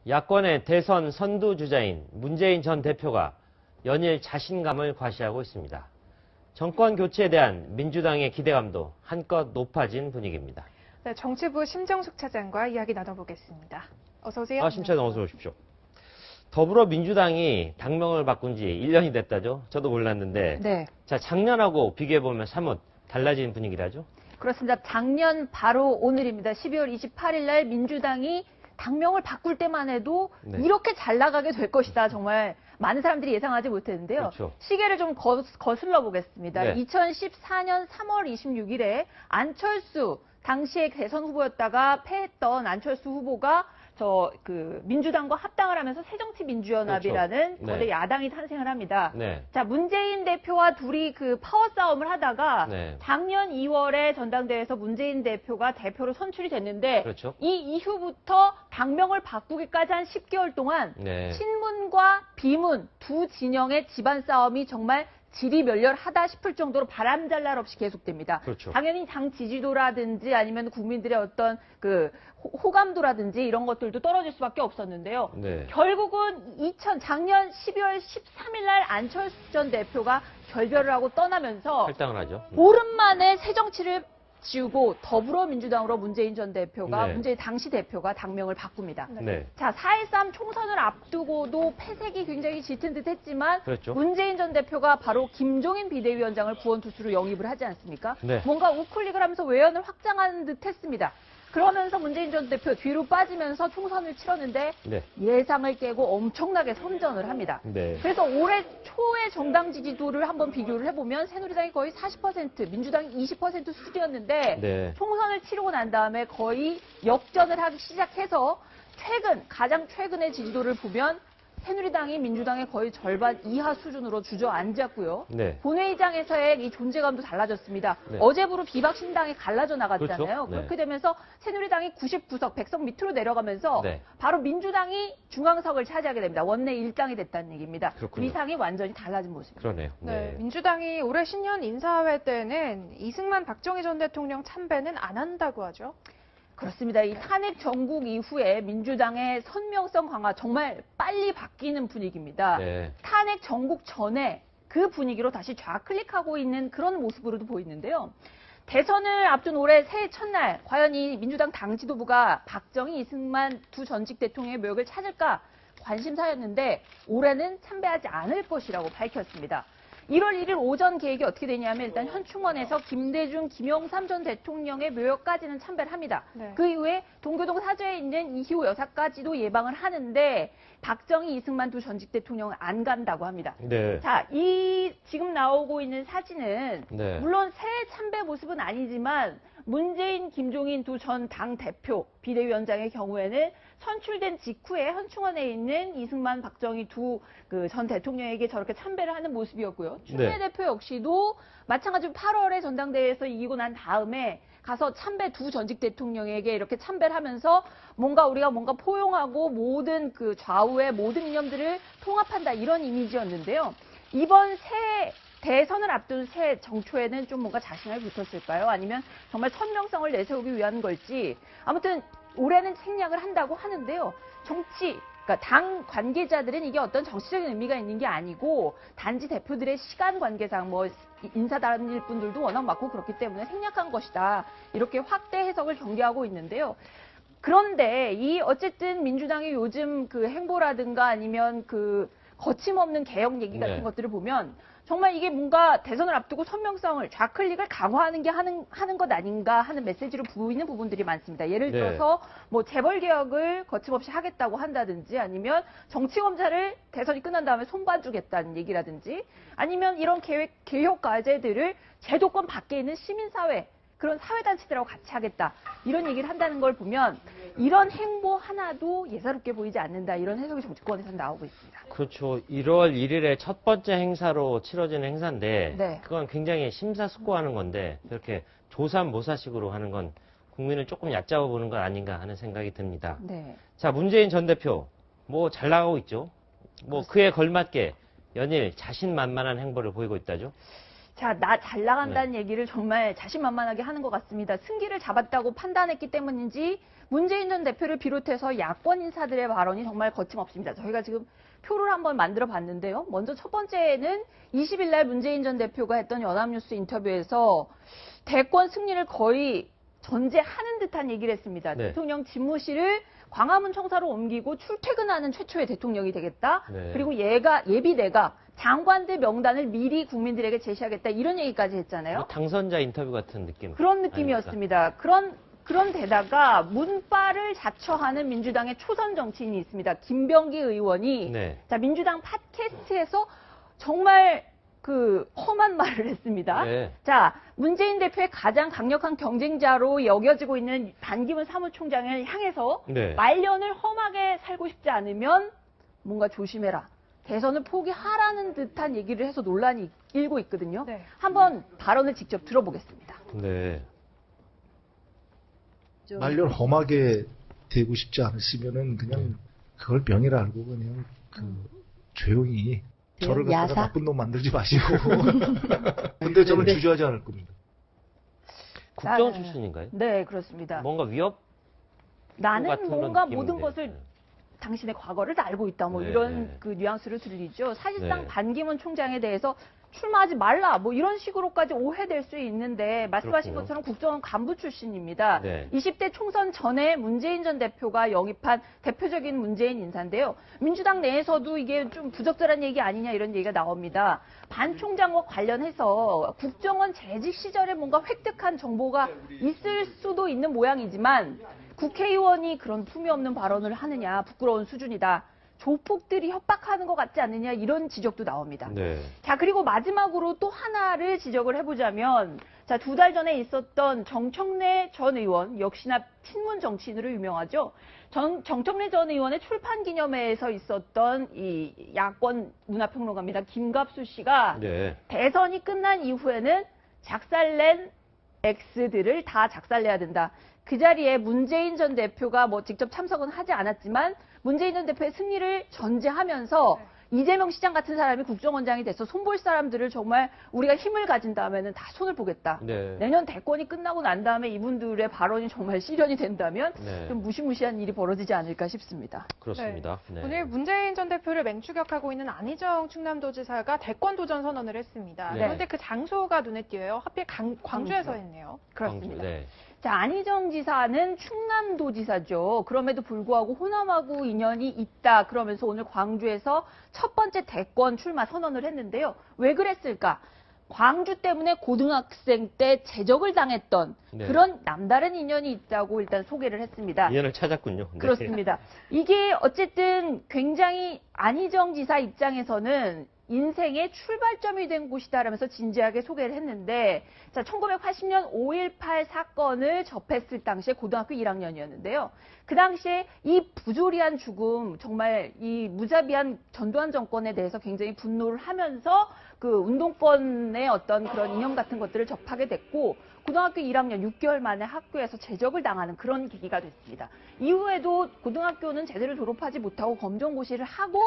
야권의 대선 선두주자인 문재인 전 대표가 연일 자신감을 과시하고 있습니다. 정권 교체에 대한 민주당의 기대감도 한껏 높아진 분위기입니다. 네, 정치부 심정숙 차장과 이야기 나눠보겠습니다. 어서 오세요. 심 차장 어서 오십시오. 더불어민주당이 당명을 바꾼 지 1년이 됐다죠? 저도 몰랐는데. 네. 자, 작년하고 비교해보면 사뭇 달라진 분위기라죠? 그렇습니다. 작년 바로 오늘입니다. 12월 28일 날 민주당이 당명을 바꿀 때만 해도 네. 이렇게 잘 나가게 될 것이다. 정말 많은 사람들이 예상하지 못했는데요. 그렇죠. 시계를 좀 거슬러 보겠습니다. 네. 2014년 3월 26일에 안철수, 당시에 대선 후보였다가 패했던 안철수 후보가 민주당과 합당을 하면서 새정치민주연합이라는 그렇죠. 거대 네. 야당이 탄생을 합니다. 네. 자, 문재인 대표와 둘이 그 파워 싸움을 하다가 네. 작년 2월에 전당대회에서 문재인 대표가 대표로 선출이 됐는데 그렇죠. 이 이후부터 당명을 바꾸기까지 한 10개월 동안 네. 친문과 비문 두 진영의 집안 싸움이 정말 지리멸렬하다 싶을 정도로 바람잘 날 없이 계속됩니다. 그렇죠. 당연히 당 지지도라든지 아니면 국민들의 어떤 그 호감도라든지 이런 것들도 떨어질 수밖에 없었는데요. 네. 결국은 작년 12월 13일 날 안철수 전 대표가 결별을 하고 떠나면서 할당을 하죠. 보름 만에 새 정치를 지우고 더불어민주당으로 문재인 전 대표가, 네. 문재인 당시 대표가 당명을 바꿉니다. 네. 자, 4.13 총선을 앞두고도 패색이 굉장히 짙은 듯 했지만 그렇죠. 문재인 전 대표가 바로 김종인 비대위원장을 구원투수로 영입을 하지 않습니까? 네. 뭔가 우클릭을 하면서 외연을 확장하는 듯 했습니다. 그러면서 문재인 전 대표 뒤로 빠지면서 총선을 치렀는데 네. 예상을 깨고 엄청나게 선전을 합니다. 네. 그래서 올해 초의 정당 지지도를 한번 비교를 해보면 새누리당이 거의 40%, 민주당이 20% 수준이었는데 네. 총선을 치르고 난 다음에 거의 역전을 하기 시작해서 가장 최근의 지지도를 보면 새누리당이 민주당의 거의 절반 이하 수준으로 주저앉았고요. 네. 본회의장에서의 이 존재감도 달라졌습니다. 네. 어제부로 비박신당이 갈라져 나갔잖아요. 그렇죠. 네. 그렇게 되면서 새누리당이 99석, 100석 밑으로 내려가면서 네. 바로 민주당이 중앙석을 차지하게 됩니다. 원내 일당이 됐다는 얘기입니다. 그렇군요. 위상이 완전히 달라진 모습입니다. 그러네요. 네, 민주당이 올해 신년 인사회 때는 이승만 박정희 전 대통령 참배는 안 한다고 하죠. 그렇습니다. 이 탄핵 정국 이후에 민주당의 선명성 강화 정말 빨리 바뀌는 분위기입니다. 네. 탄핵 정국 전에 그 분위기로 다시 좌클릭하고 있는 그런 모습으로도 보이는데요. 대선을 앞둔 올해 새해 첫날 과연 이 민주당 당 지도부가 박정희, 이승만 두 전직 대통령의 묘역을 찾을까 관심사였는데 올해는 참배하지 않을 것이라고 밝혔습니다. 1월 1일 오전 계획이 어떻게 되냐면 일단 현충원에서 김대중, 김영삼 전 대통령의 묘역까지는 참배를 합니다. 네. 그 이후에 동교동 사저에 있는 이희호 여사까지도 예방을 하는데 박정희, 이승만 두 전직 대통령은 안 간다고 합니다. 네. 자, 이 지금 나오고 있는 사진은 네. 물론 새 참배 모습은 아니지만 문재인, 김종인 두 전 당 대표 비대위원장의 경우에는 선출된 직후에 현충원에 있는 이승만, 박정희 두 전 대통령에게 저렇게 참배를 하는 모습이었고요. 추미애 네. 대표 역시도 마찬가지로 8월에 전당대회에서 이기고 난 다음에 가서 참배 두 전직 대통령에게 이렇게 참배를 하면서 우리가 포용하고 모든 그 좌우의 모든 이념들을 통합한다 이런 이미지였는데요. 이번 대선을 앞둔 새 정초에는 좀 뭔가 자신을 붙었을까요? 아니면 정말 선명성을 내세우기 위한 걸지? 아무튼 올해는 생략을 한다고 하는데요. 그러니까 당 관계자들은 이게 어떤 정치적인 의미가 있는 게 아니고 단지 대표들의 시간 관계상 인사 다닐 분들도 워낙 많고 그렇기 때문에 생략한 것이다. 이렇게 확대 해석을 전개하고 있는데요. 그런데 어쨌든 민주당의 요즘 그 행보라든가 아니면 그 거침없는 개혁 얘기 같은 네. 것들을 보면 정말 이게 뭔가 대선을 앞두고 선명성을 좌클릭을 강화하는 게 하는 것 아닌가 하는 메시지로 보이는 부분들이 많습니다. 예를 네. 들어서 재벌 개혁을 거침없이 하겠다고 한다든지 아니면 정치검찰을 대선이 끝난 다음에 손봐주겠다는 얘기라든지 아니면 이런 개혁 과제들을 제도권 밖에 있는 시민사회 그런 사회단체들하고 같이 하겠다. 이런 얘기를 한다는 걸 보면 이런 행보 하나도 예사롭게 보이지 않는다. 이런 해석이 정치권에서 나오고 있습니다. 그렇죠. 1월 1일에 첫 번째 행사로 치러지는 행사인데 네. 그건 굉장히 심사숙고하는 건데 그렇게 조삼모사식으로 하는 건 국민을 조금 얕잡아 보는 건 아닌가 하는 생각이 듭니다. 네. 자, 문재인 전 대표 잘 나가고 있죠. 그에 걸맞게 연일 자신만만한 행보를 보이고 있다죠. 자, 나 잘 나간다는 얘기를 정말 자신만만하게 하는 것 같습니다. 승기를 잡았다고 판단했기 때문인지 문재인 전 대표를 비롯해서 야권 인사들의 발언이 정말 거침없습니다. 저희가 지금 표를 한번 만들어 봤는데요. 먼저 첫 번째는 20일 날 문재인 전 대표가 했던 연합뉴스 인터뷰에서 대권 승리를 거의 전제하는 듯한 얘기를 했습니다. 네. 대통령 집무실을 광화문 청사로 옮기고 출퇴근하는 최초의 대통령이 되겠다. 네. 그리고 예비내가 장관들 명단을 미리 국민들에게 제시하겠다. 이런 얘기까지 했잖아요. 뭐 당선자 인터뷰 같은 느낌. 그런 느낌이었습니다. 그런 데다가 문파를 자처하는 민주당의 초선 정치인이 있습니다. 김병기 의원이 네. 자, 민주당 팟캐스트에서 정말 그 험한 말을 했습니다. 네. 자, 문재인 대표의 가장 강력한 경쟁자로 여겨지고 있는 반기문 사무총장을 향해서 네. 말년을 험하게 살고 싶지 않으면 뭔가 조심해라. 대선을 포기하라는 듯한 얘기를 해서 논란이 일고 있거든요. 네. 한번 발언을 직접 들어보겠습니다. 네. 말년 험하게 되고 싶지 않으시면은 그냥 그걸 명예를 알고 그냥 조용히 저를 갖다가 야사? 나쁜 놈 만들지 마시고. 근데 저는 주저하지 않을 겁니다. 국정 아, 출신인가요? 네, 그렇습니다. 뭔가 위협 나는 같은 그런 뭔가 느낌인데. 모든 것을 당신의 과거를 다 알고 있다. 뭐 네, 이런 네. 그 뉘앙스를 들리죠. 사실상 네. 반기문 총장에 대해서 출마하지 말라. 뭐 이런 식으로까지 오해될 수 있는데 말씀하신 그렇군요. 것처럼 국정원 간부 출신입니다. 네. 20대 총선 전에 문재인 전 대표가 영입한 대표적인 문재인 인사인데요. 민주당 내에서도 이게 좀 부적절한 얘기 아니냐 이런 얘기가 나옵니다. 반 총장과 관련해서 국정원 재직 시절에 뭔가 획득한 정보가 있을 수도 있는 모양이지만 국회의원이 그런 품위 없는 발언을 하느냐 부끄러운 수준이다. 조폭들이 협박하는 것 같지 않느냐 이런 지적도 나옵니다. 네. 자, 그리고 마지막으로 또 하나를 지적을 해보자면 자, 2달 전에 있었던 정청래 전 의원 역시나 친문 정치인으로 유명하죠. 정청래 전 의원의 출판 기념회에서 있었던 이 야권 문화평론가입니다. 김갑수 씨가 네. 대선이 끝난 이후에는 작살낸 X들을 다 작살내야 된다. 그 자리에 문재인 전 대표가 뭐 직접 참석은 하지 않았지만 문재인 전 대표의 승리를 전제하면서 이재명 시장 같은 사람이 국정원장이 돼서 손볼 사람들을 정말 우리가 힘을 가진다면은 다 손을 보겠다. 네. 내년 대권이 끝나고 난 다음에 이분들의 발언이 정말 실현이 된다면 네. 좀 무시무시한 일이 벌어지지 않을까 싶습니다. 그렇습니다. 네. 오늘 문재인 전 대표를 맹추격하고 있는 안희정 충남도지사가 대권 도전 선언을 했습니다. 네. 그런데 그 장소가 눈에 띄어요. 하필 광주에서 광주. 했네요. 그렇습니다. 네. 자, 안희정 지사는 충남도지사죠. 그럼에도 불구하고 호남하고 인연이 있다. 그러면서 오늘 광주에서 첫 번째 대권 출마 선언을 했는데요. 왜 그랬을까? 광주 때문에 고등학생 때 제적을 당했던 네. 그런 남다른 인연이 있다고 일단 소개를 했습니다. 인연을 찾았군요. 네. 그렇습니다. 이게 어쨌든 굉장히 안희정 지사 입장에서는 인생의 출발점이 된 곳이다라면서 진지하게 소개를 했는데 자, 1980년 5.18 사건을 접했을 당시에 고등학교 1학년이었는데요. 그 당시에 이 부조리한 죽음, 정말 이 무자비한 전두환 정권에 대해서 굉장히 분노를 하면서 그 운동권의 어떤 그런 이념 같은 것들을 접하게 됐고 고등학교 1학년 6개월 만에 학교에서 제적을 당하는 그런 계기가 됐습니다. 이후에도 고등학교는 제대로 졸업하지 못하고 검정고시를 하고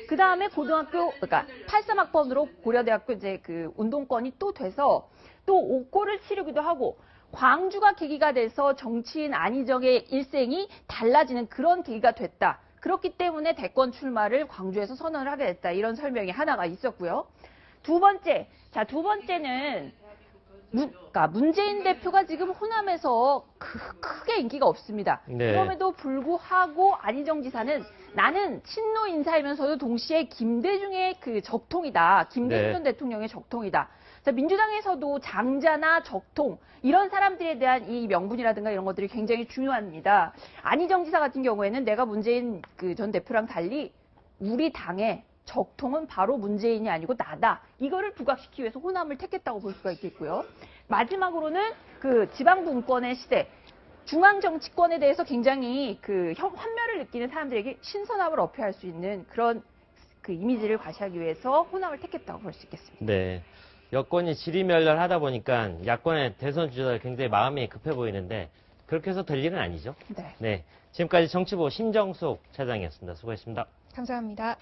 그 다음에 고등학교 그러니까 83학번으로 고려대학교 이제 그 운동권이 또 돼서 또 옥고를 치르기도 하고 광주가 계기가 돼서 정치인 안희정의 일생이 달라지는 그런 계기가 됐다. 그렇기 때문에 대권 출마를 광주에서 선언을 하게 됐다. 이런 설명이 하나가 있었고요. 두 번째는 그러니까 문재인 대표가 지금 호남에서 크게 인기가 없습니다. 네. 그럼에도 불구하고 안희정 지사는 나는 친노 인사이면서도 동시에 김대중의 그 적통이다. 김대중 네. 전 대통령의 적통이다. 자, 민주당에서도 장자나 적통 이런 사람들에 대한 이 명분이라든가 이런 것들이 굉장히 중요합니다. 안희정 지사 같은 경우에는 내가 문재인 그 전 대표랑 달리 우리 당의 적통은 바로 문재인이 아니고 나다. 이거를 부각시키기 위해서 호남을 택했다고 볼 수가 있겠고요. 마지막으로는 그 지방 분권의 시대, 중앙 정치권에 대해서 굉장히 그 환멸을 느끼는 사람들에게 신선함을 어필할 수 있는 그런 그 이미지를 과시하기 위해서 호남을 택했다고 볼 수 있겠습니다. 네. 여권이 지리멸렬하다 보니까 야권의 대선 주자들 굉장히 마음이 급해 보이는데 그렇게 해서 될 일은 아니죠. 네. 네. 지금까지 정치부 신정숙 차장이었습니다. 수고했습니다. 감사합니다.